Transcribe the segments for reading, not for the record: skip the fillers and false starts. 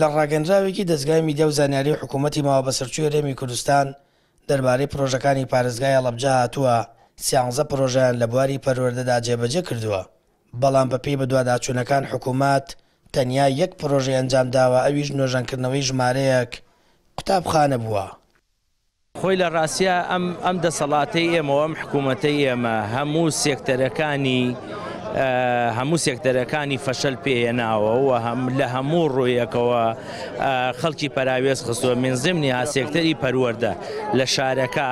لە ڕاگەنراوێکی دەستگای میدیا و زانیاری حکوومەتی ماوە بەسەرچووی هەرێمی کوردستان دەربارەی پرۆژەکانی پارێزگای هەڵەبجە هاتووە 13 پرۆژەیان لە بواری پەروەردەدا جێبەجێ کردووە، بەڵام بەپێی بەدواداچوونەکان حکوومەت تەنیا یەک پرۆژەی ئەنجام داوە، ئەویش نۆژەنکردنەوەی ژمارەیەک قوتابخانە بووە. خۆی لە ڕاستیە ئەم دەسەڵاتەی ئێمەوە ئەم حکوومەتەی ئێمە هەموو سێکتەرەکانی فەشەل پێهێناوە و لە هەموو ڕوویەکەوە خەڵکی پەراوێز خستووە من زمنی ها سێکتەری پەروەردە لە شارەکە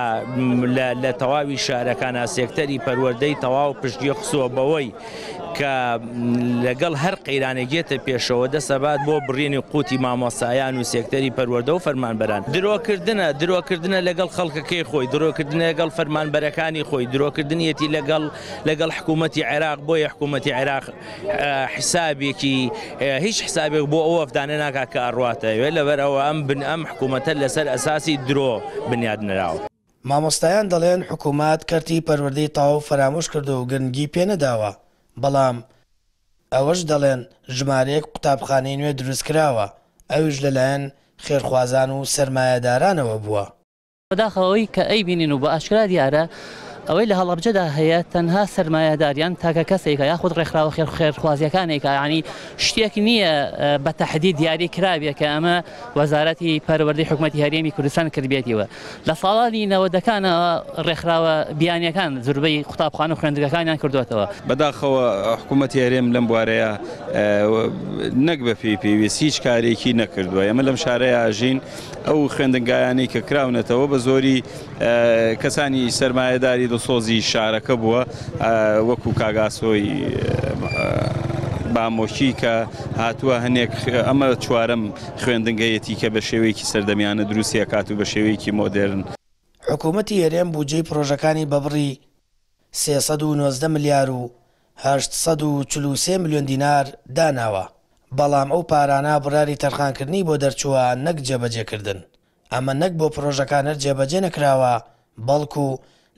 لە تەواوی شارەکانە سێکتەری پەروەردەی تەواو پشتگوێ خستووە بەوەی کە لەگەڵ هەر قەیرانێکێتە پێشەوە دەسەبات بۆ بڕێنی قوتی مامۆستایان و سێکتەری پەروەردە و فەرمانبەران. درۆکردنە لەگەڵ خەڵکەکەی خۆی، درۆکردنە لەگەڵ فەرمانبەرەکانی خۆی، درۆکردنیەتی لەگەڵ حکوومەتی عێراق بۆیە حکوومەتی عێراق حسابێکی هیچ حسابێک بۆ ئەو ئەفدانە ناکا کە ئەڕواتەوێت لەبەرەوە ئەم حکوومەتە لەسەر ئەساسی درۆ بنیاد نراوە. مامۆستایان دەڵێن حکوومەت کەرتی پەروەردەی تەواو فەرامۆش کردو و گرنگی پێ نەداوە، بەڵام ئەوەش دەڵێن ژمارەیەک قوتابخانەی نوێ دروستکراوە، ئەوش لەلایەن خێرخوازان و سەرمایەدارانەوە بووە. بەداخەوەی کە ئەیبینین و بە ئاشکرا دیارە ئەوەی لە هەڵەبجەدا هەیە تەنها سەرمایەداریان تاکە کەسێکە یاخود ڕێکخراوە خێرخوازیەکانێکە، یعنی شتێک نییە بە تەحدید دیاری کرابێ کە ئەمە وەزارەتی پەروەردەی حکوومەتی هەرێمی کوردستان کردبێتیوە. لە ساڵانی 90ەکانەوە ڕێکخراوە بیانیەکان زۆربەی قوتابخانە و خوێندنگەکانیان کردوێتەوە. بەداخەوە حکوومەتی هەرێم لەم بوارەیە نەک بە پێویست هیچ کارێکی نەکردووە. ئێمە لەم شارەیە ئاژین ئەو خوێندنگایانی کە کراونەتەوە بە زۆری کەسانی سەرمایەداری دڵسۆزی شارەکە بووە، وەکو کاگاسۆی بامۆکی کە هاتووە هەنێک ئەمە چوارەم خوێندنگەیەتی کە بە شێوەیەکی سەردەمیانە دروستی ئەکات و بە شێوەیەکی مۆدێرن. حکوومەتی هەرێم بودجەی پرۆژەکانی بە بڕی 319 ملیار و 843 ملیۆن دینار داناوە، بەڵام ئەو پارانە بڕاری تەرخانکردنی بۆ دەرچووە نەک جێبەجێکردن. ئەمە نەک بۆ پرۆژەکانە جێبەجێ نەکراوە، بەڵکو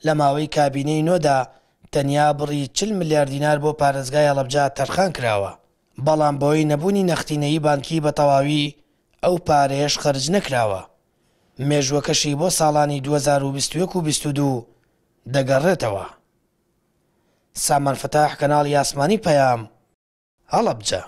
لە ماوەی کابینەی نۆدا تەنیا بڕی 40 ملیار دینار بۆ پارێزگای هەڵەبجە تەرخان کراوە، بەڵام بۆی نەبوونی نەختینەیی بانکی بە تەواوی ئەو پارەیەش خەرج نەکراوە. مێژوەکەشی بۆ ساڵانی 2021 و 2022 دەگەڕێتەوە. سامان فتاح، کەناڵی ئاسمانی پەیام، هەڵەبجە.